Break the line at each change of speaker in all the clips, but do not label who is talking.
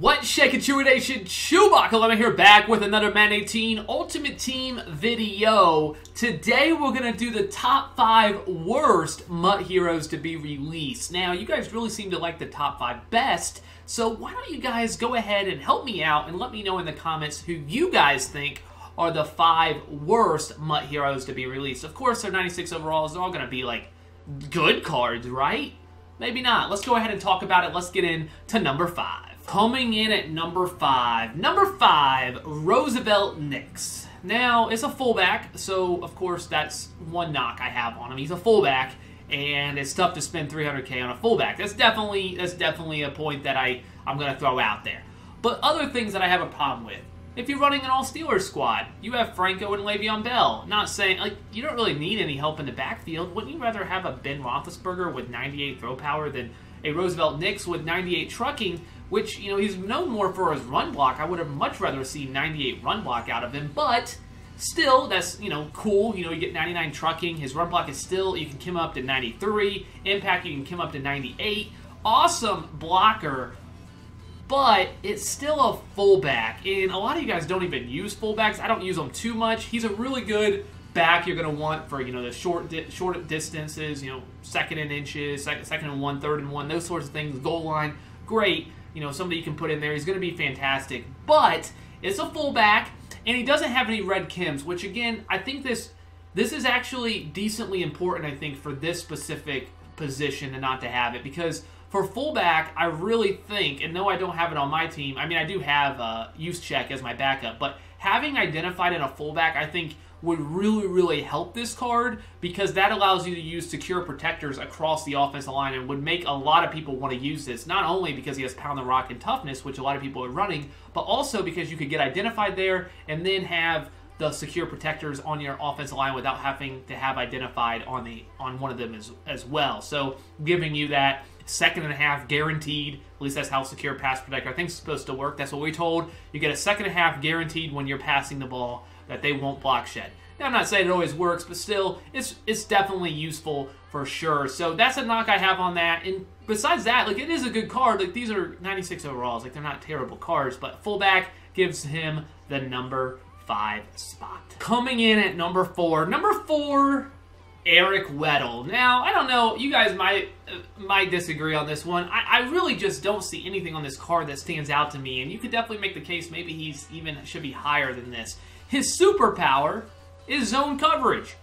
What's shaking, Chewie Nation? ChewbaccaLemma here, back with another Madden 18 Ultimate Team video. Today we're going to do the top 5 worst MUT Heroes to be released. Now, you guys really seem to like the top 5 best, so why don't you guys go ahead and help me out and let me know in the comments who you guys think are the 5 worst MUT Heroes to be released. Of course, they're 96 overalls. They're all going to be, like, good cards, right? Maybe not. Let's go ahead and talk about it. Let's get into number 5. Coming in at number 5. Number 5, Roosevelt Nix. Now, it's a fullback, so of course that's one knock I have on him. He's a fullback, and it's tough to spend $300K on a fullback. That's definitely a point that I'm going to throw out there. But other things that I have a problem with. If you're running an all-Steelers squad, you have Franco and Le'Veon Bell. Not saying, like, you don't really need any help in the backfield. Wouldn't you rather have a Ben Roethlisberger with 98 throw power than a Roosevelt Nix with 98 trucking, which, you know, he's known more for his run block. I would have much rather seen 98 run block out of him, but still, that's, you know, cool. You know, you get 99 trucking. His run block is still, you can come up to 93. Impact, you can come up to 98. Awesome blocker, but it's still a fullback, and a lot of you guys don't even use fullbacks. I don't use them too much. He's a really good back you're going to want for, you know, the short distances, you know, second and inches, second and 1, third and 1, those sorts of things, goal line, great. You know, somebody you can put in there. He's going to be fantastic, but it's a fullback, and he doesn't have any red Kims, which, again, I think this is actually decently important, I think, for this specific position and not to have it, because for fullback, I really think, and no, I don't have it on my team. I mean, I do have use check as my backup, but having identified in a fullback, I think, would really help this card, because that allows you to use secure protectors across the offensive line and would make a lot of people want to use this, not only because he has pound the rock and toughness, which a lot of people are running, but also because you could get identified there and then have the secure protectors on your offensive line without having to have identified on one of them as well. So giving you that second and a half guaranteed. At least that's how secure pass protector I think is supposed to work. That's what we're told. You get a second and a half guaranteed when you're passing the ball that they won't block shed. Now, I'm not saying it always works, but still, it's definitely useful for sure. So that's a knock I have on that. And besides that, like, it is a good card. Like, these are 96 overalls. Like, they're not terrible cards, but fullback gives him the number 5 spot. Coming in at number 4. Number 4, Eric Weddle. Now, I don't know, you guys might disagree on this one. I really just don't see anything on this card that stands out to me, and you could definitely make the case maybe he's even should be higher than this. His superpower is zone coverage.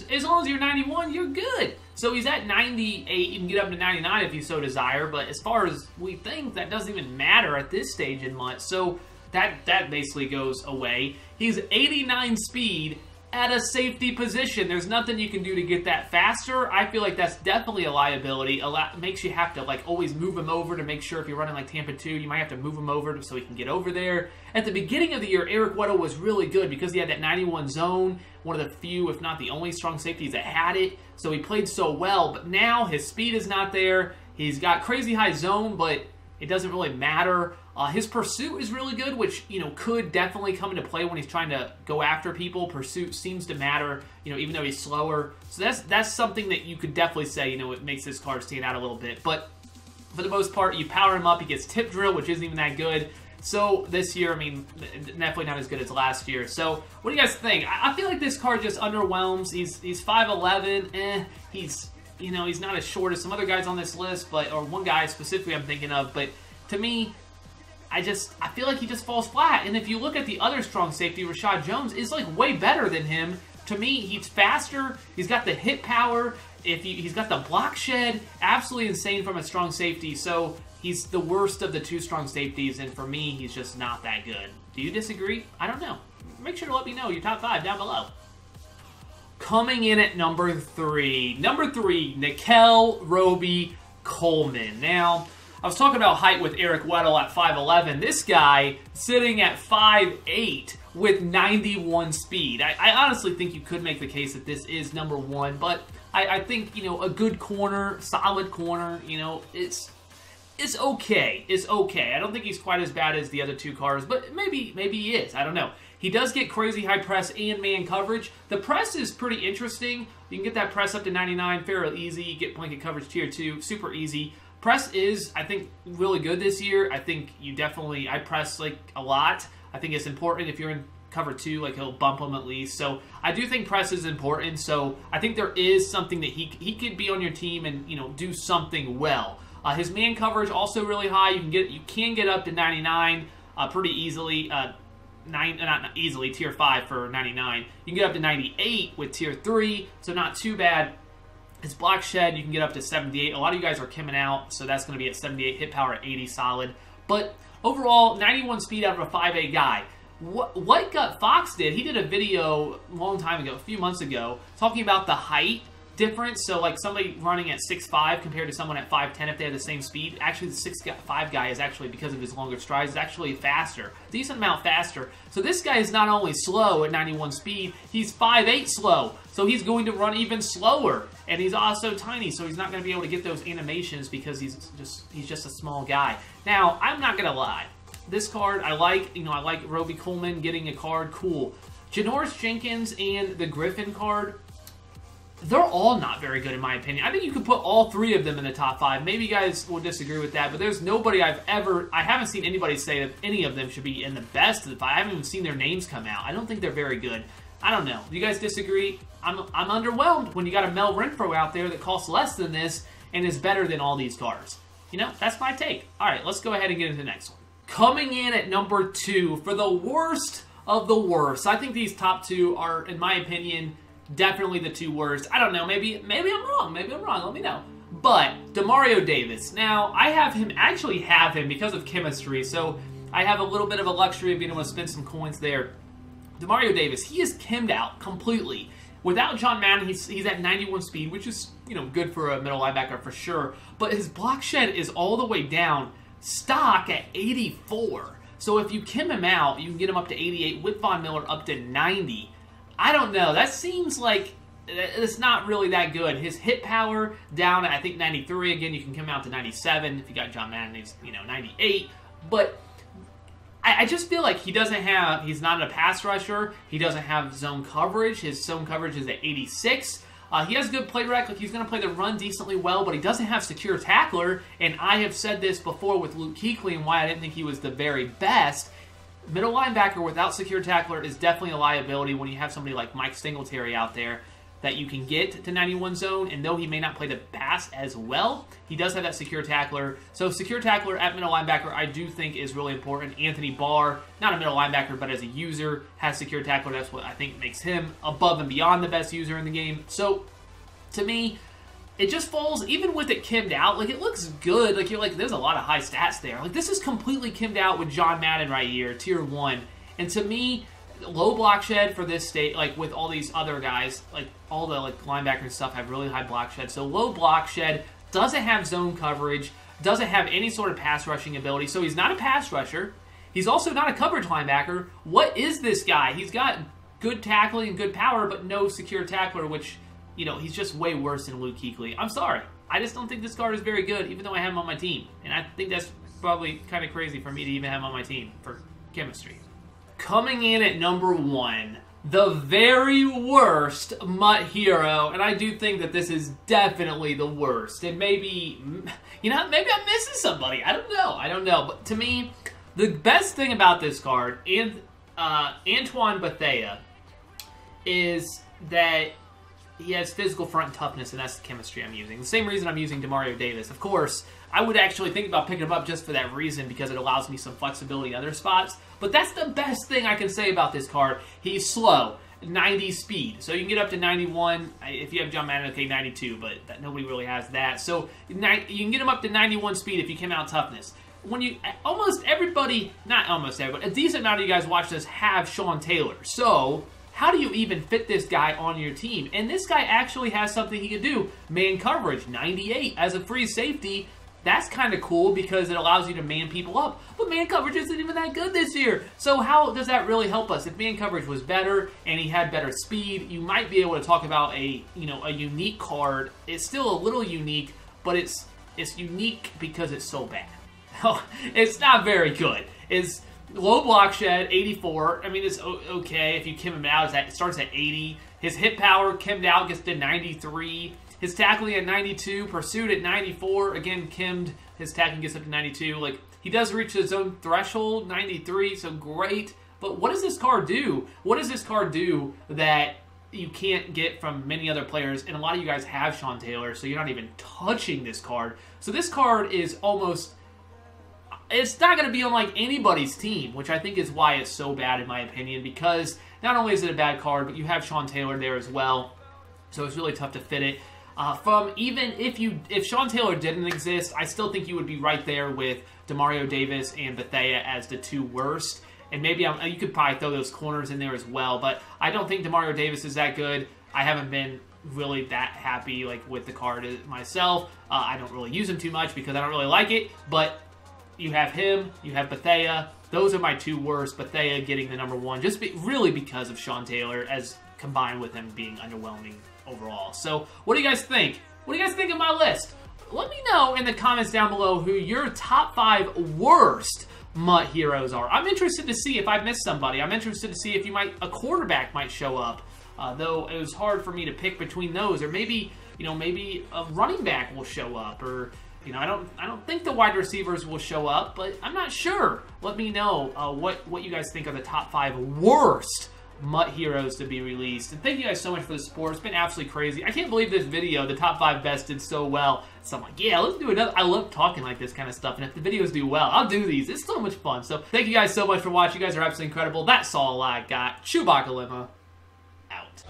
As long as you're 91, you're good. So he's at 98. You can get up to 99 if you so desire, but as far as we think, that doesn't even matter at this stage in MUT. So that basically goes away. He's 89 speed at a safety position. There's nothing you can do to get that faster. I feel like that's definitely a liability. Makes you have to, like, always move him over to make sure if you're running like Tampa 2, you might have to move him over so he can get over there. At the beginning of the year, Eric Weddle was really good because he had that 91 zone, one of the few, if not the only strong safeties that had it. So he played so well, but now his speed is not there. He's got crazy high zone, but it doesn't really matter. His pursuit is really good, which, you know, could definitely come into play when he's trying to go after people. Pursuit seems to matter, you know, even though he's slower. So that's something that you could definitely say, you know, it makes this card stand out a little bit. But for the most part, you power him up. He gets tip drill, which isn't even that good. So this year, I mean, definitely not as good as last year. So what do you guys think? I feel like this card just underwhelms. He's 5'11". He's, you know, he's not as short as some other guys on this list, or one guy specifically I'm thinking of. But to me, I feel like he just falls flat. And if you look at the other strong safety, Rashad Jones is, like, way better than him. To me, he's faster. He's got the hit power. He's got the block shed. Absolutely insane from a strong safety. So he's the worst of the 2 strong safeties. And for me, he's just not that good. Do you disagree? I don't know. Make sure to let me know your top 5 down below. Coming in at number 3. Number 3, Nikel Roby Coleman. Now, I was talking about height with Eric Weddle at 5'11". This guy sitting at 5'8" with 91 speed. I honestly think you could make the case that this is number 1, but I think, you know, a good corner, solid corner, you know, it's okay. It's okay. I don't think he's quite as bad as the other 2 cards, but maybe he is. I don't know. He does get crazy high press and man coverage. The press is pretty interesting. You can get that press up to 99 fairly easy. You get blanket coverage tier 2, super easy. Press is, I think, really good this year. I think I press like a lot. I think it's important if you're in cover 2, like he'll bump him at least. So I do think press is important. So I think there is something that he could be on your team and, you know, do something well. His man coverage also really high. You can get up to 99 pretty easily. Not easily, tier 5 for 99. You can get up to 98 with tier 3, so not too bad. His block shed, you can get up to 78. A lot of you guys are kimming out, so that's going to be at 78. Hit power at 80, solid. But overall, 91 speed out of a 5A guy. What Gut Fox did, he did a video a long time ago, a few months ago, talking about the height difference. So like somebody running at 6'5" compared to someone at 5'10", if they had the same speed. Actually, the 6'5" guy is actually, because of his longer strides, is actually faster. Decent amount faster. So this guy is not only slow at 91 speed, he's 5'8" slow. So he's going to run even slower. And he's also tiny, so he's not going to be able to get those animations because he's just a small guy. Now, I'm not going to lie. This card, I like Roby Coleman getting a card, cool. Janoris Jenkins and the Griffin card, they're all not very good in my opinion. I think you could put all 3 of them in the top 5. Maybe you guys will disagree with that, but there's nobody I haven't seen anybody say that any of them should be in the best of the 5. I haven't even seen their names come out. I don't think they're very good. I don't know. Do you guys disagree? I'm underwhelmed when you got a Mel Renfro out there that costs less than this and is better than all these cards. You know, that's my take. All right, let's go ahead and get into the next one. Coming in at number 2 for the worst of the worst. I think these top 2 are, in my opinion, definitely the 2 worst. I don't know. Maybe I'm wrong. Maybe I'm wrong. Let me know. But Demario Davis. Now, I have him because of chemistry. So I have a little bit of a luxury of being able to spend some coins there. Demario Davis, he is kimmed out completely. Without John Madden, he's at 91 speed, which is, you know, good for a middle linebacker for sure. But his block shed is all the way down, stock at 84. So if you kim him out, you can get him up to 88, with Von Miller up to 90. I don't know. That seems like it's not really that good. His hit power down at, I think, 93. Again, you can come out to 97 if you got John Madden. He's, you know, 98. But I just feel like he's not a pass rusher. He doesn't have zone coverage. His zone coverage is at 86. He has good play rec. Like, he's going to play the run decently well, but he doesn't have secure tackler. And I have said this before with Luke Kuechly and why I didn't think he was the very best. Middle linebacker without secure tackler is definitely a liability when you have somebody like Mike Singletary out there that you can get to 91 zone, and though he may not play the pass as well, he does have that secure tackler. So secure tackler at middle linebacker I do think is really important. Anthony Barr, not a middle linebacker, but as a user, has secure tackler. That's what I think makes him above and beyond the best user in the game. So, to me, it just falls, even with it kimmed out, like, it looks good. Like, you're like, there's a lot of high stats there. Like, this is completely kimmed out with John Madden right here, tier 1. And to me, low block shed for this state, like with all these other guys, like all the like linebacker and stuff have really high block shed. So low block shed, doesn't have zone coverage, doesn't have any sort of pass rushing ability. So he's not a pass rusher. He's also not a coverage linebacker. What is this guy? He's got good tackling and good power, but no secure tackler, which, you know, he's just way worse than Luke Kuechly. I'm sorry. I just don't think this card is very good, even though I have him on my team. And I think that's probably kind of crazy for me to even have him on my team for chemistry. Coming in at number 1, the very worst MUT Hero, and I do think that this is definitely the worst. And maybe, you know, maybe I'm missing somebody. I don't know. But to me, the best thing about this card, and Antoine Bethea, is that he has physical front and toughness, and that's the chemistry I'm using. The same reason I'm using Demario Davis. Of course, I would actually think about picking him up just for that reason, because it allows me some flexibility in other spots. But that's the best thing I can say about this card. He's slow, 90 speed. So you can get up to 91. If you have John Madden, okay, 92, but nobody really has that. So you can get him up to 91 speed if you came out toughness. When you, almost everybody, not almost everybody, a decent amount of you guys watch this have Sean Taylor. So how do you even fit this guy on your team? And this guy actually has something he can do. Man coverage, 98 as a free safety. That's kind of cool because it allows you to man people up. But man coverage isn't even that good this year. So how does that really help us? If man coverage was better and he had better speed, you might be able to talk about a unique card. It's still a little unique, but it's unique because it's so bad. It's not very good. It's low block shed, 84. I mean, it's okay if you kim him out. It starts at 80. His hit power kimmed out gets to 93. His tackling at 92, pursuit at 94. Again, Kimmed, his tackling gets up to 92. Like, he does reach his own threshold, 93, so great. But what does this card do? What does this card do that you can't get from many other players? And a lot of you guys have Sean Taylor, so you're not even touching this card. So this card is almost... It's not going to be on like anybody's team, which I think is why it's so bad in my opinion, because not only is it a bad card, but you have Sean Taylor there as well, so it's really tough to fit it. From even if Sean Taylor didn't exist, I still think you would be right there with Demario Davis and Bethea as the 2 worst, and maybe you could probably throw those corners in there as well, but I don't think Demario Davis is that good. I haven't been really that happy like with the card myself. I don't really use him too much because I don't really like it, but you have him, you have Bethea. Those are my 2 worst. Bethea getting the number 1, just really because of Sean Taylor, as combined with him being underwhelming overall. So, what do you guys think? What do you guys think of my list? Let me know in the comments down below who your top 5 worst MUT Heroes are. I'm interested to see if I missed somebody. I'm interested to see if a quarterback might show up. Though it was hard for me to pick between those, or maybe maybe a running back will show up, or I don't think the wide receivers will show up, but I'm not sure. Let me know what you guys think are the top 5 worst MUT Heroes to be released. And thank you guys so much for the support. It's been absolutely crazy. I can't believe this video, the top 5 best, did so well. So I'm like, yeah, let's do another. I love talking like this kind of stuff, and if the videos do well, I'll do these. It's so much fun. So thank you guys so much for watching. You guys are absolutely incredible. That's all I got. ChewbaccaLemma out.